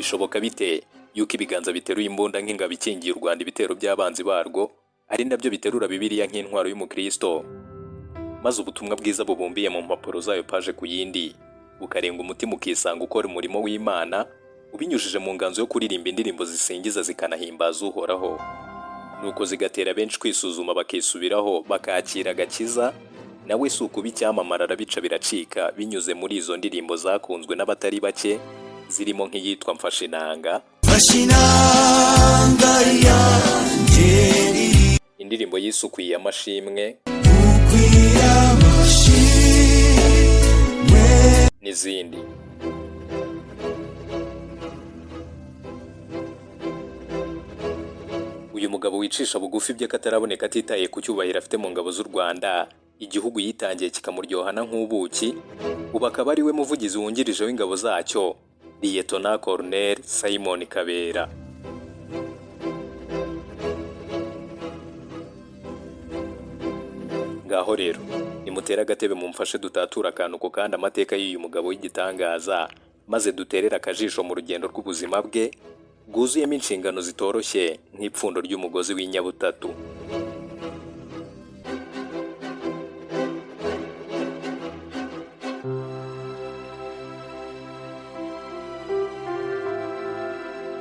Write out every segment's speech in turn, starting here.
bishoboka bite yuko ibiganza biteruye imbunda nk'ingabo ikingiye u Rwanda ibitero by'abanzi barwo ari nabyo biterura Bibiliya nk'intwaro y'umukristo, maze ubutumwa bwiza bubumbiye mu mpapuro zayo paje ku yindi bukarenga umutima ukisanga ukora umurimo w'Imana ubinyujije mu nganzo yo kuririmba indirimbo zisingiza zikanahimbaza Uhoraho, nuko zigatera benshi kwisuzuma bakisubiraho bakakira agakiza. Nawe si ukuba icyamamara arabica biracika binyuze muri izo ndirimbo zakunzwe n'abatari bake zirimo nk'iyitwa Mfashe inanga, indirimbo yisukwiye amashimwe n'izindi. Uyu mugabo wicisha bugufi by'akataraboneka atitaye ku cyubahiro afite mu ngabo z'u Rwanda, igihugu yitangiye kikamuryohana nk'ubuki, ubu akaba ari we muvugizi wungirije w'ingabo zacyo, Liyetona Colonel Simon Kabera. Ngaho rero nimutera agatebe mumfashe dutatura akantu ko kandi amateka y'uyu mugabo w'igitangaza, maze duterera akajisho mu rugendo rw'ubuzima bwe bwuzuyemo inshingano zitoroshye nk'ipfundo ry'umugozi w'inyabutatu.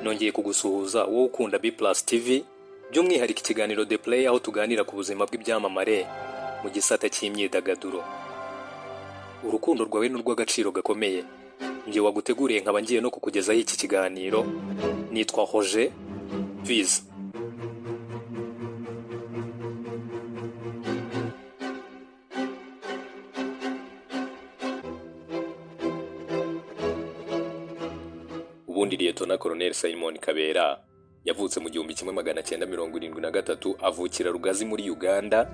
Nongeye kugusuhuza wowe ukunda B+ TV, by'umwihariko ikiganiro The Play aho tuganira ku buzima bw'ibyamamare mu gisata cy'imyidagaduro. Urukundo rwawe ni urw'agaciro gakomeye. Njye waguteguriye nkaba ngiye no kukugezaho iki kiganiro. Nitwa Roger Viz. Ubundi Liyetona Colonel Simon Kabera yavutse mu 1973 avukira Rugazi muri Uganda.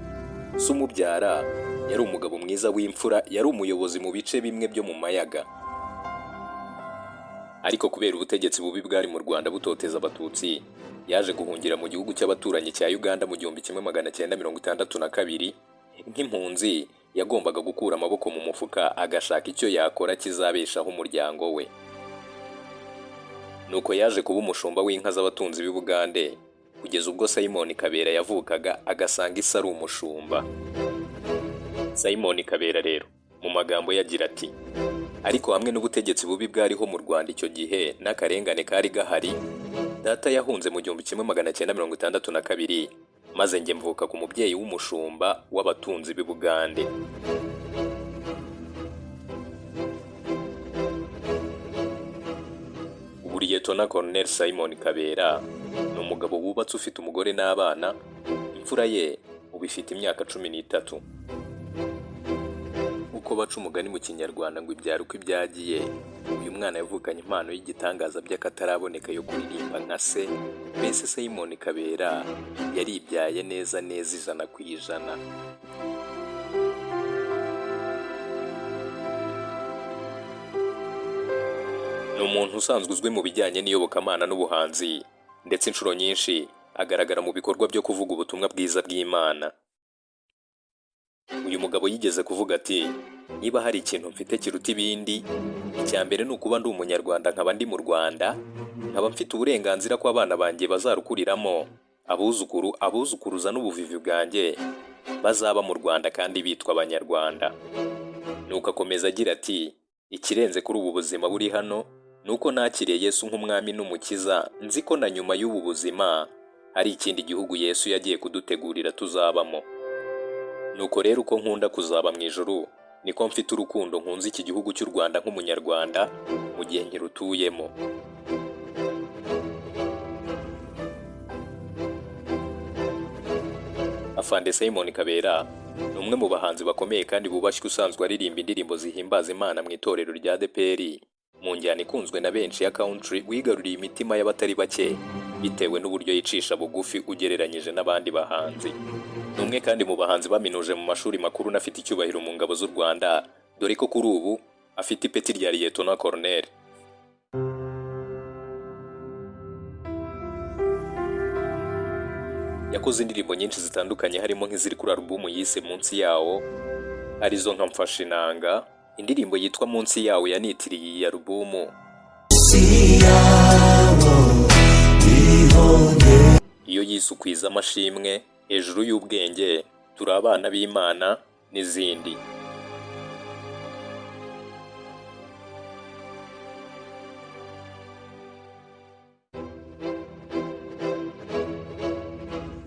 Se umubyara yari umugabo mwiza w'imfura, yari umuyobozi mu bice bimwe byo mu mayaga. Ariko kubera ubutegetsi bubi bwari mu Rwanda butoteza abatutsi, yaje guhungira mu gihugu cy'abaturanyi cya Uganda mu 1962. Nk'impunzi yagombaga gukura amaboko mu mufuka agashaka icyo yakora kizabeshaho umuryango we. Nuko yaje kuba umushumba w'inka z'abatunzi b'i Bugande, kugeza ubwo Simon Kabera yavukaga agasanga isi ari umushumba. Simon Kabera rero mu magambo yagira ati: ariko hamwe n'ubutegetsi bubi bwariho mu Rwanda icyo gihe n'akarengane kari gahari, data yahunze mu 1962, maze njye mvuka ku mubyeyi w'umushumba w'abatunzi b'i Bugande. Liyetona Colonel Simon Kabera ni umugabo wubatse ufite umugore n'abana, imfura ye ubu ifite imyaka 13. Uko baca umugani mu Kinyarwanda ngo ibyara uko ibyagiye, uyu mwana yavukanye impano y'igitangaza by'akataraboneka yo kuririmba nka se. Mbese Simon Kabera yaribyaye neza 100%. Ni umuntu usanzwe uzwi mu bijyanye n'iyobokamana n'ubuhanzi, ndetse inshuro nyinshi agaragara mu bikorwa byo kuvuga ubutumwa bwiza bw'Imana. Uyu mugabo yigeze kuvuga ati: niba hari ikintu mfite kiruta ibindi, icya mbere ni ukuba ndi umunyarwanda nkaba ndi mu Rwanda, nkaba mfite uburenganzira ko abana banjye bazarukuriramo, abuzukuruza n'ubuvivi bwanjye bazaba mu Rwanda kandi bitwa abanyarwanda. Nuko akomeza agira ati: ikirenze kuri ubu buzima buri hano nuko nakiriye Yesu nk'umwami n'umukiza, nzi ko na nyuma y'ubu buzima hari ikindi gihugu Yesu yagiye kudutegurira tuzabamo. Nuko rero uko nkunda kuzaba mu ijuru, niko mfite urukundo nkunze iki gihugu cy'u Rwanda nk'umunyarwanda mu gihe nkirutuyemo. Afande Simon Kabera ni umwe mu bahanzi bakomeye kandi bubashywe, usanzwe aririmba indirimbo zihimbaza Imana mu itorero rya ADEPR mu njyana ikunzwe na benshi ya country, wigaruriye imitima y'abatari bake bitewe n'uburyo yicisha bugufi ugereranyije n'abandi bahanzi. Ni umwe kandi mu bahanzi baminuje mu mashuri makuru n'afite icyubahiro mu ngabo z'u Rwanda, dore ko kuri ubu afite ipeti rya Liyetona Colonel. Yakoze indirimbo nyinshi zitandukanye harimo nk'iziri kuri alubumu yise Munsi Yawo, arizo nka Mfashe inanga, indirimbo yitwa Munsi Yawo yanitiriye iyi alubumu. iyo yisukwiza amashimwe hejuru y'ubwenge, turi abana b'Imana n'izindi.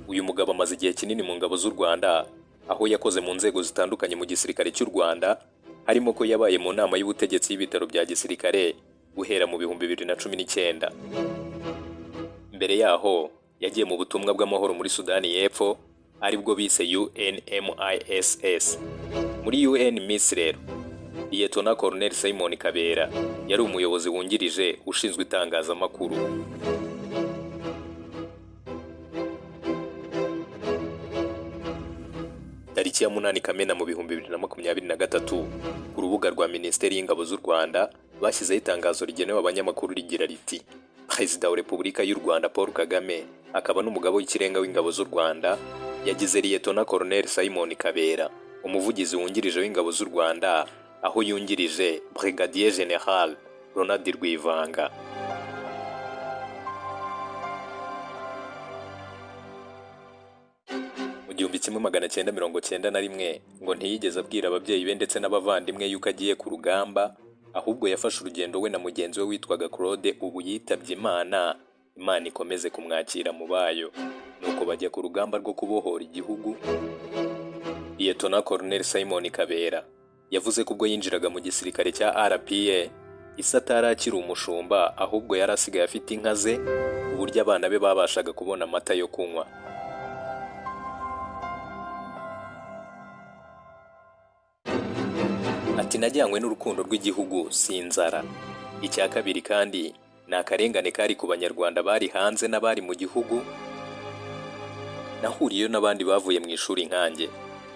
Uyu mugabo amaze igihe kinini mu ngabo z'u Rwanda, aho yakoze mu nzego zitandukanye mu gisirikare cy'u Rwanda, harimo ko yabaye mu nama y'ubutegetsi y'ibitaro bya gisirikare guhera mu 2019. Mbere yaho yagiye mu butumwa bw'amahoro muri Sudani y'Epfo, aribwo bise UNMISS. Muri UNMISS rero, Lieutenant Colonel Simon Kabera yari umuyobozi wungirije ushinzwe itangazamakuru. Tariki ya 8 Kamena mu 2023, ku rubuga rwa Minisiteri y'Ingabo z'u Rwanda bashyizeho itangazo rigenewe abanyamakuru rigira riti: Perezida wa Repubulika y'u Rwanda Paul Kagame akaba n'umugabo w'ikirenga w'ingabo z'u Rwanda yagize Lieutenant Colonel Simon Kabera umuvugizi wungirije w'ingabo z'u Rwanda, aho yungirije Brigadier General Ronald Rwivanga. Mu 1991 ngo ntiyigeze abwira ababyeyi be ndetse n'abavandimwe yuko agiye ku rugamba, ahubwo yafashe urugendo we na mugenzi we witwaga Claude, ubu yitabye Imana. Imana ikomeze kumwakira mu bayo. Nuko bajya ku rugamba rwo kubohora igihugu. Lieutenant Colonel Simon Kabera yavuze ko ubwo yinjiraga mu gisirikare cya RPA, isi atarakiri umushumba, ahubwo yari asigaye afite inka ze, uburyo abana be babashaga kubona amata yo kunywa. Ati najyanywe n'urukundo rw'igihugu, si inzara. Icya kabiri kandi ni akarengane kari ku banyarwanda bari hanze n'abari mu gihugu. Nahuriyeyo n'abandi bavuye mu ishuri nkanjye.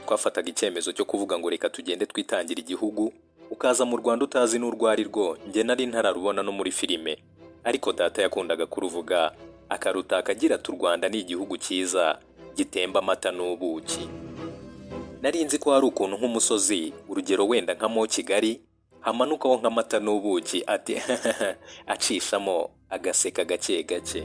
Twafataga icyemezo cyo kuvuga ngo reka tugende twitangira igihugu, ukaza mu Rwanda utazi n'urwo ari rwo. Njye nari ntararubona no muri filime, ariko data yakundaga kuruvuga akarutaka agira ati: u Rwanda ni igihugu cyiza gitemba amata n'ubuki. Nari nzi ko hari ukuntu nk'umusozi, urugero wenda nka mo Kigali, hamanukaho nk'amata n'ubuki, ati acishamo agaseka gake gake.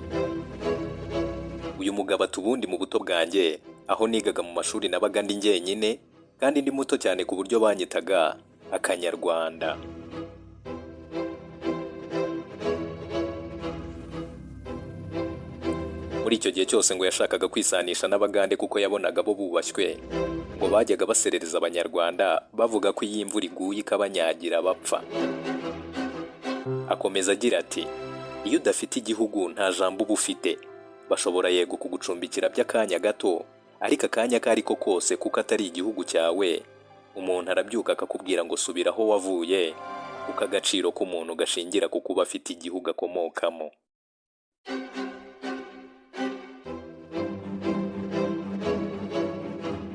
Uyu mugabo ati ubundi mu buto bwanjye, aho nigaga mu mashuri nabaga ndi njyenyine, kandi ndi muto cyane ku buryo banyitaga akanyarwanda. Muri icyo gihe cyose ngo yashakaga kwisanisha n'Abagande kuko yabonaga bo bubashywe, ngo bajyaga baserereza Abanyarwanda bavuga ko iyi imvura iguye ikabanyagira bapfa. Akomeza agira ati: iyo udafite igihugu nta jambo uba ufite. Bashobora yego kugucumbikira by'akanya gato, ariko akanya kari ko kose kuko atari igihugu cyawe, umuntu arabyuka akakubwira ngo subira aho wavuye, kuko agaciro k'umuntu gashingira ku kuba afite igihugu akomokamo.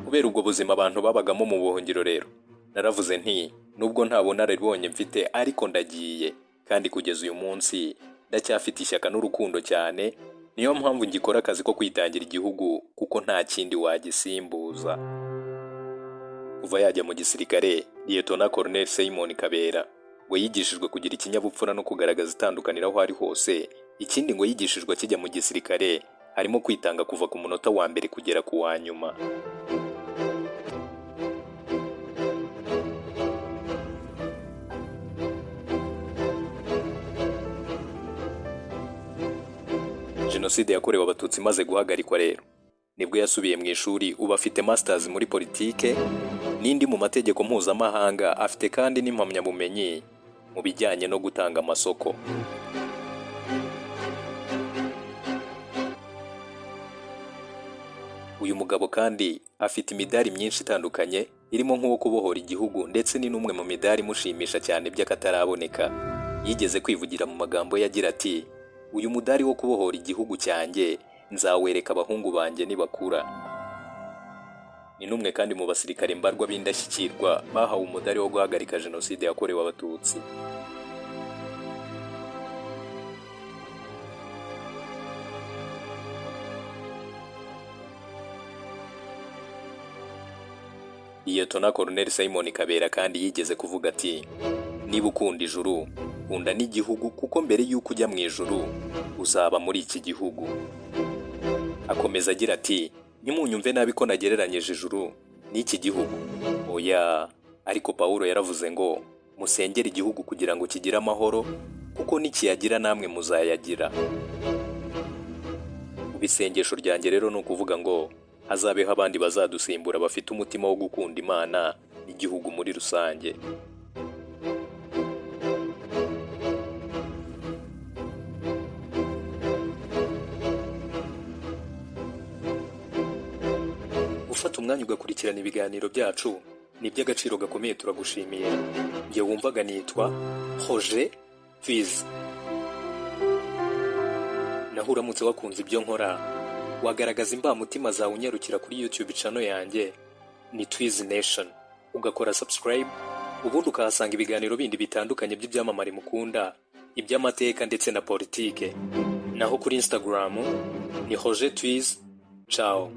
Kubera ubwo buzima abantu babagamo mu buhungiro rero, naravuze nti nubwo nta bunararibonye mfite, ariko ndagiye, kandi kugeza uyu munsi ndacyafite ishyaka n'urukundo cyane. Niyo mpamvu ngikora akazi ko kwitangira igihugu, kuko nta kindi wagisimbuza. Kuva yajya mu gisirikare, Lieutenant Colonel Simon Kabera ngo yigishijwe kugira ikinyabupfura no kugaragaza itandukaniro aho ari hose. Ikindi ngo yigishijwe akijya mu gisirikare harimo kwitanga kuva ku munota wa mbere kugera ku wa nyuma. Jenoside yakorewe Abatutsi imaze guhagarikwa rero, nibwo yasubiye mu ishuri. Ubu afite masters muri politike n'indi mu mategeko mpuzamahanga, afite kandi n'impamyabumenyi mu bijyanye no gutanga amasoko. Uyu mugabo kandi afite imidari myinshi itandukanye, irimo nk'uwo kubohora igihugu, ndetse ni n'umwe mu midari mushimisha cyane by'akataraboneka. Yigeze kwivugira mu magambo ye agira ati: uyu mudari wo kubohora igihugu cyanjye nzawereka abahungu banjye nibakura. Ni n'umwe kandi mu basirikare mbarwa b'indashyikirwa bahawe umudari wo guhagarika Jenoside yakorewe Abatutsi. Lieutenant Colonel Simon Kabera kandi yigeze kuvuga ati: niba ukunda ijuru kunda n'igihugu kuko mbere y'uko ujya mu ijuru uzaba muri iki gihugu. Akomeza agira ati ntimunyumve nabi ko nagereranyije ijuru n'iki gihugu, oya, ariko Pawulo yaravuze ngo musengere igihugu kugira ngo kigire amahoro kuko nikiyagira namwe muzayagira. Mu bisengesho ryanjye rero ni ukuvuga ngo hazabeho abandi bazadusimbura bafite umutima wo gukunda Imana n'igihugu muri rusange. Gufata umwanya ugakurikirana ibiganiro byacu ni iby'agaciro gakomeye, turagushimiye. Njye wumvaga nitwa Roger Twiz. Naho uramutse wakunze ibyo nkora, wagaragaza imbamutima zawe unyarukira kuri YouTube channel yanjye ni Twiz Nation, ugakora subscribe, ubundi ukahasanga ibiganiro bindi bitandukanye by'ibyamamare mukunda, iby'amateka ndetse na politike. Naho kuri Instagram ni Roger Twiz. Ciao.